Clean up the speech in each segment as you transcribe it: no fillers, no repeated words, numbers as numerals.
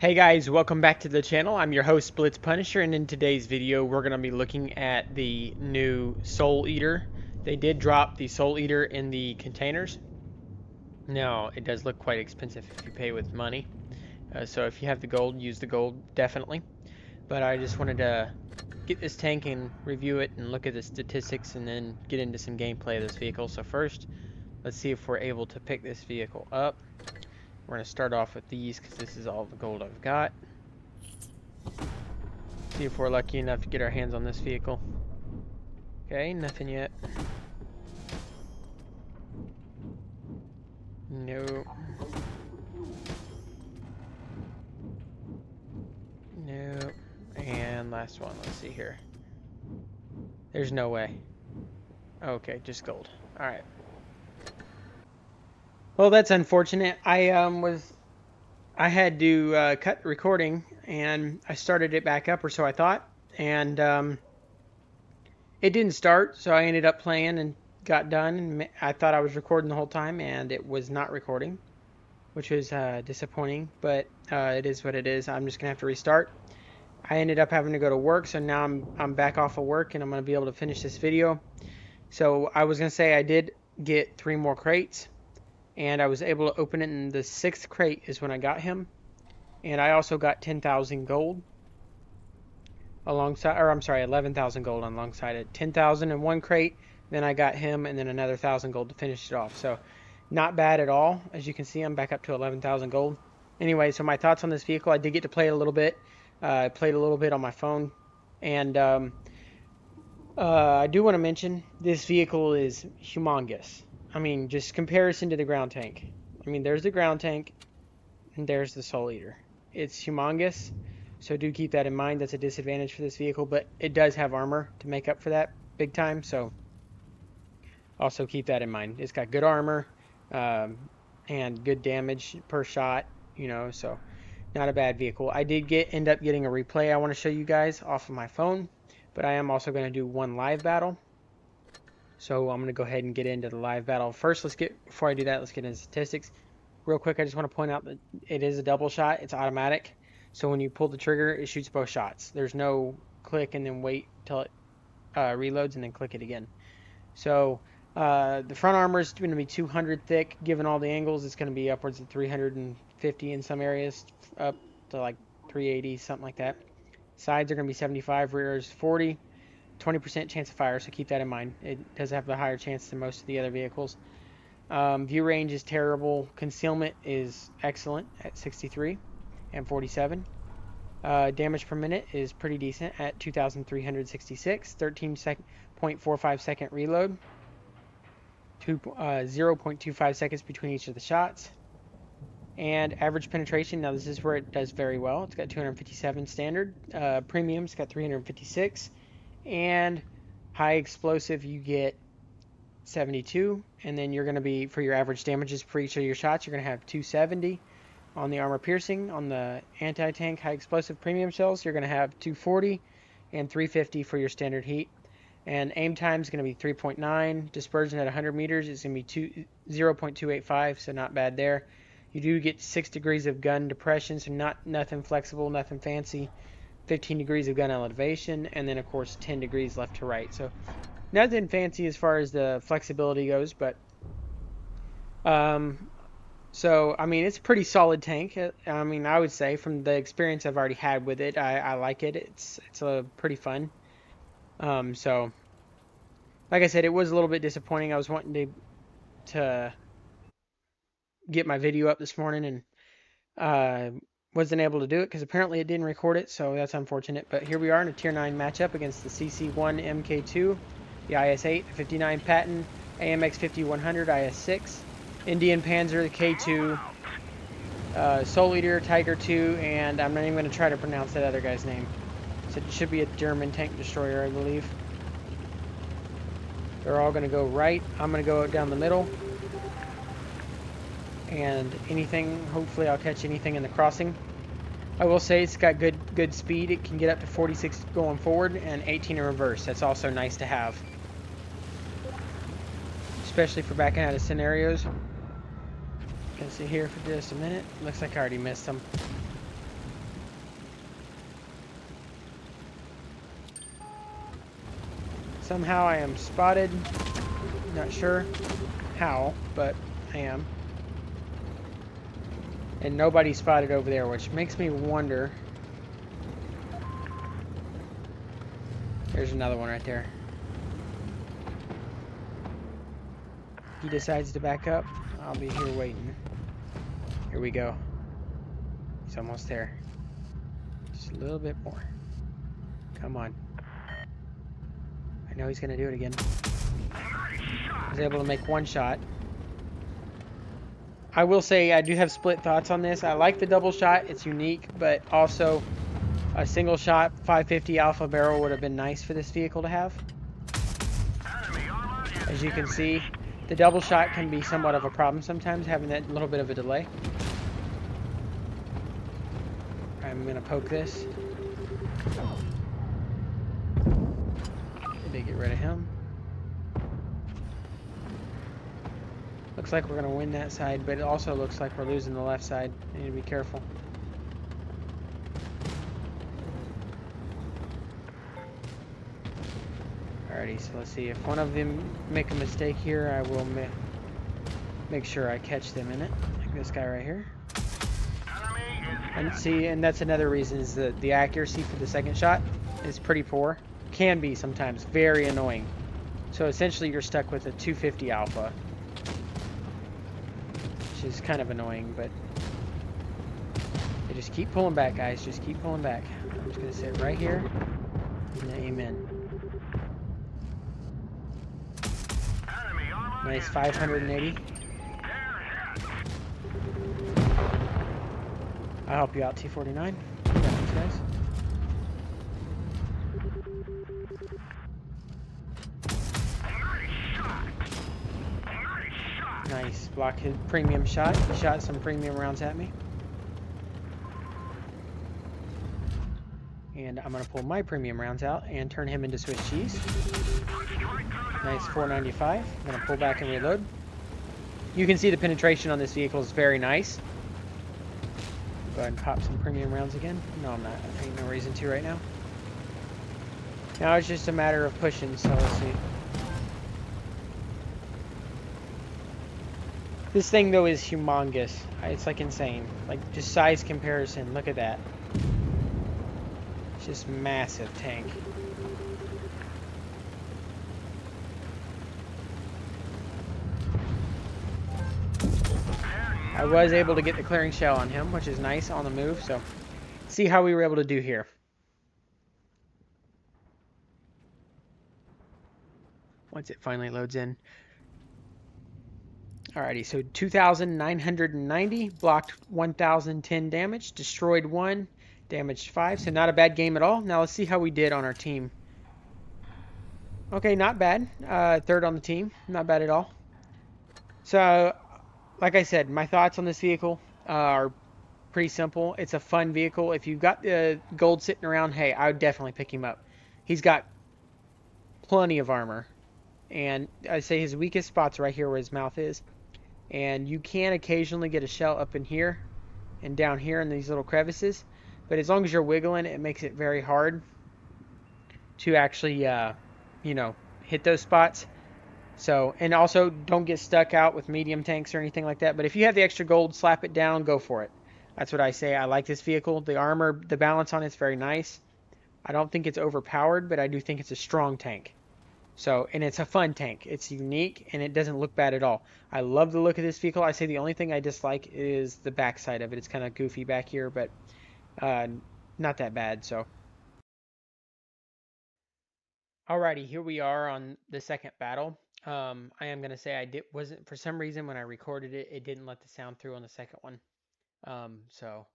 Hey guys, welcome back to the channel. I'm your host Blitz Punisher, and in today's video we're going to be looking at the new Souleater. They did drop the Souleater in the containers. Now, it does look quite expensive if you pay with money. So if you have the gold, use the gold, definitely. But I just wanted to get this tank and review it and look at the statistics and then get into some gameplay of this vehicle. So first, let's see if we're able to pick this vehicle up. We're going to start off with these because this is all the gold I've got. See if we're lucky enough to get our hands on this vehicle. Okay, nothing yet. No. No. And last one, let's see here. There's no way. Okay, just gold. Alright. Well, that's unfortunate. I had to cut the recording, and I started it back up, or so I thought, and it didn't start, so I ended up playing and got done, and I thought I was recording the whole time, and it was not recording, which was disappointing, but it is what it is. I'm just gonna have to restart. I ended up having to go to work, so now I'm back off of work, and I'm gonna be able to finish this video. So I was gonna say I did get 3 more crates, and I was able to open it in the 6th crate is when I got him, and I also got 10,000 gold alongside, or I'm sorry, 11,000 gold alongside it. 10,000 in one crate, then I got him, and then another 1,000 gold to finish it off. So not bad at all. As you can see, I'm back up to 11,000 gold. Anyway, so my thoughts on this vehicle, I did get to play it a little bit. I played a little bit on my phone, and I do want to mention this vehicle is humongous. I mean, just comparison to the ground tank. I mean, there's the ground tank, and there's the Souleater. It's humongous, so do keep that in mind. That's a disadvantage for this vehicle, but it does have armor to make up for that big time, so also keep that in mind. It's got good armor and good damage per shot, you know, so not a bad vehicle. I did end up getting a replay I want to show you guys off of my phone, but I am also going to do one live battle. So I'm going to go ahead and get into the live battle. First, before I do that, let's get into statistics. Real quick, I just want to point out that it is a double shot. It's automatic. So when you pull the trigger, it shoots both shots. There's no click and then wait till it reloads and then click it again. So the front armor is going to be 200 thick. Given all the angles, it's going to be upwards of 350 in some areas, up to like 380, something like that. Sides are going to be 75, rear is 40. 20% chance of fire, so keep that in mind. It does have a higher chance than most of the other vehicles. View range is terrible. Concealment is excellent at 63 and 47. Damage per minute is pretty decent at 2,366. 13.45 second reload. 0.25 seconds between each of the shots. And average penetration, now this is where it does very well. It's got 257 standard. Premium's got 356. And high explosive, you get 72. And then you're going to be, for your average damages for each of your shots, you're going to have 270. On the armor piercing, on the anti-tank high explosive premium shells, you're going to have 240 and 350 for your standard heat. And aim time is going to be 3.9. Dispersion at 100 meters is going to be 0.285, so not bad there. You do get 6 degrees of gun depression, so nothing flexible, nothing fancy. 15 degrees of gun elevation, and then of course 10 degrees left to right. So nothing fancy as far as the flexibility goes, but so I mean, it's a pretty solid tank. I mean, I would say from the experience I've already had with it, I like it. It's a pretty fun. So like I said, it was a little bit disappointing. I was wanting to get my video up this morning, and wasn't able to do it because apparently it didn't record it, so that's unfortunate. But here we are in a Tier 9 matchup against the CC1 MK2, the IS-8, the 59 Patton, AMX 5100, IS-6, Indian Panzer, the K2, Souleater, Tiger 2, and I'm not even going to try to pronounce that other guy's name. So it should be a German tank destroyer, I believe. They're all going to go right. I'm going to go down the middle. And anything, hopefully I'll catch anything in the crossing. I will say it's got good speed. It can get up to 46 going forward and 18 in reverse. That's also nice to have, especially for backing out of scenarios. Gonna sit here for just a minute. Looks like I already missed them. Somehow I am spotted. Not sure how, but I am. And nobody spotted over there, which makes me wonder. There's another one right there. He decides to back up. I'll be here waiting. Here we go. He's almost there. Just a little bit more. Come on. I know he's going to do it again. I was able to make one shot. I will say I do have split thoughts on this. I like the double shot. It's unique, but also a single shot 550 alpha barrel would have been nice for this vehicle to have. As you can see, the double shot can be somewhat of a problem sometimes, having that little bit of a delay. I'm going to poke this. Did they get rid of him? Looks like we're going to win that side, but it also looks like we're losing the left side. I need to be careful. Alrighty, so let's see. If one of them make a mistake here, I will make sure I catch them in it. Like this guy right here. And see, and that's another reason is that the accuracy for the second shot is pretty poor. Can be sometimes very annoying. So essentially you're stuck with a 250 alpha. Which is kind of annoying, but you just keep pulling back, guys. Just keep pulling back. I'm just going to sit right here and amen. Nice 580. I'll help you out, T49. Thanks, guys. Nice. Block his premium shot. He shot some premium rounds at me. And I'm going to pull my premium rounds out and turn him into Swiss cheese. Nice 495. I'm going to pull back and reload. You can see the penetration on this vehicle is very nice. Go ahead and pop some premium rounds again. No, I'm not. There ain't no reason to right now. Now it's just a matter of pushing, so let's see. This thing, though, is humongous. It's, like, insane. Like, just size comparison. Look at that. It's just massive tank. I was able to get the clearing shell on him, which is nice on the move, so see how we were able to do here. Once it finally loads in. Alrighty, so 2,990, blocked 1,010 damage, destroyed 1, damaged 5, so not a bad game at all. Now let's see how we did on our team. Okay, not bad. Third on the team, not bad at all. So, like I said, my thoughts on this vehicle are pretty simple. It's a fun vehicle. If you've got the gold sitting around, hey, I would definitely pick him up. He's got plenty of armor. And I say his weakest spot's right here where his mouth is. And you can occasionally get a shell up in here and down here in these little crevices. But as long as you're wiggling, it makes it very hard to actually, you know, hit those spots. So, and also don't get stuck out with medium tanks or anything like that. But if you have the extra gold, slap it down, go for it. That's what I say. I like this vehicle. The armor, the balance on it's very nice. I don't think it's overpowered, but I do think it's a strong tank. So, and it's a fun tank. It's unique, and it doesn't look bad at all. I love the look of this vehicle. I say the only thing I dislike is the backside of it. It's kind of goofy back here, but not that bad. So, alrighty, here we are on the second battle. I am gonna say wasn't for some reason when I recorded it, it didn't let the sound through on the second one. So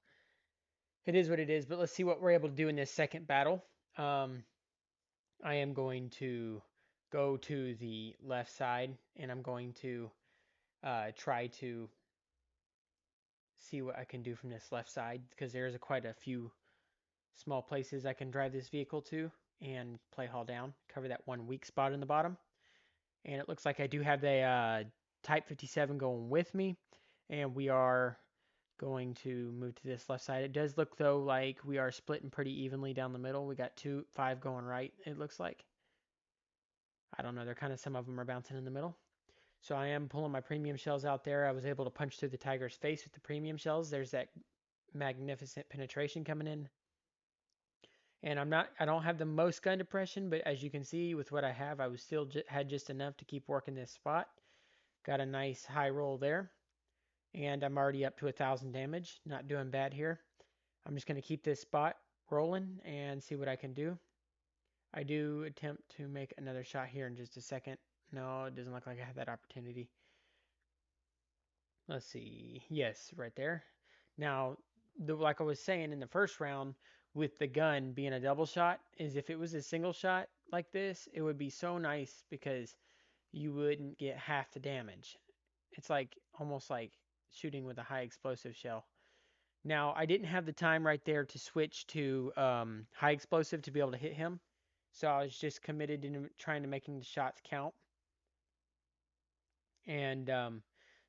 it is what it is. But let's see what we're able to do in this second battle. I am going to go to the left side, and I'm going to try to see what I can do from this left side, because there's quite a few small places I can drive this vehicle to and play haul down, cover that one weak spot in the bottom. And it looks like I do have the Type 57 going with me, and we are going to move to this left side. It does look, though, like we are splitting pretty evenly down the middle. We got 5 going right, it looks like. I don't know. Some of them are bouncing in the middle. So I am pulling my premium shells out there. I was able to punch through the tiger's face with the premium shells. There's that magnificent penetration coming in. And I don't have the most gun depression, but as you can see with what I have, I was still had just enough to keep working this spot. Got a nice high roll there. And I'm already up to 1,000 damage. Not doing bad here. I'm just going to keep this spot rolling and see what I can do. I do attempt to make another shot here in just a second. No, it doesn't look like I have that opportunity. Let's see. Yes, right there. Now, like I was saying in the first round, with the gun being a double shot, is if it was a single shot like this, it would be so nice because you wouldn't get half the damage. It's like almost like shooting with a high explosive shell. Now, I didn't have the time right there to switch to high explosive to be able to hit him. So I was just committed to trying to making the shots count. And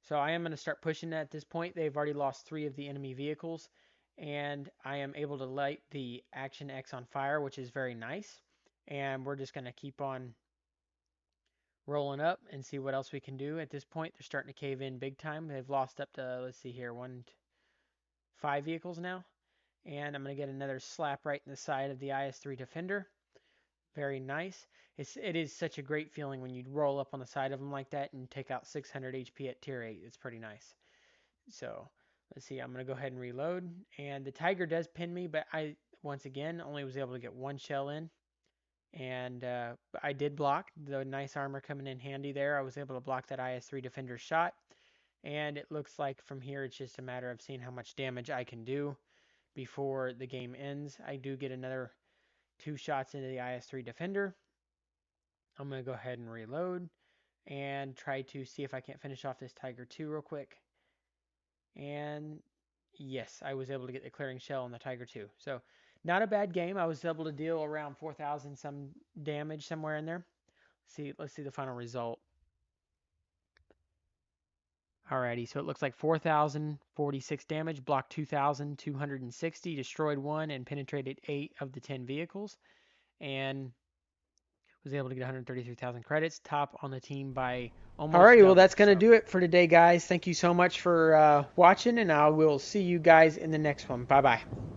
so I am going to start pushing at this point. They've already lost 3 of the enemy vehicles. And I am able to light the Action X on fire, which is very nice. And we're just going to keep on rolling up and see what else we can do. At this point, they're starting to cave in big time. They've lost up to, let's see here, 5 vehicles now. And I'm going to get another slap right in the side of the IS-3 Defender. Very nice. It is such a great feeling when you roll up on the side of them like that and take out 600 HP at tier 8. It's pretty nice. So let's see. I'm going to go ahead and reload. And the Tiger does pin me, but I, once again, only was able to get 1 shell in. And I did block. The nice armor coming in handy there. I was able to block that IS-3 Defender shot. And it looks like from here it's just a matter of seeing how much damage I can do before the game ends. I do get another 2 shots into the IS-3 Defender. I'm going to go ahead and reload and try to see if I can't finish off this Tiger 2 real quick. And yes, I was able to get the clearing shell on the Tiger 2. So not a bad game. I was able to deal around 4,000 some damage somewhere in there. Let's see the final result. Alrighty, so it looks like 4,046 damage, blocked 2,260, destroyed 1, and penetrated 8 of the 10 vehicles. And was able to get 133,000 credits, top on the team by almost Alrighty, well, double. that's going to do it for today, guys. Thank you so much for watching, and I will see you guys in the next one. Bye-bye.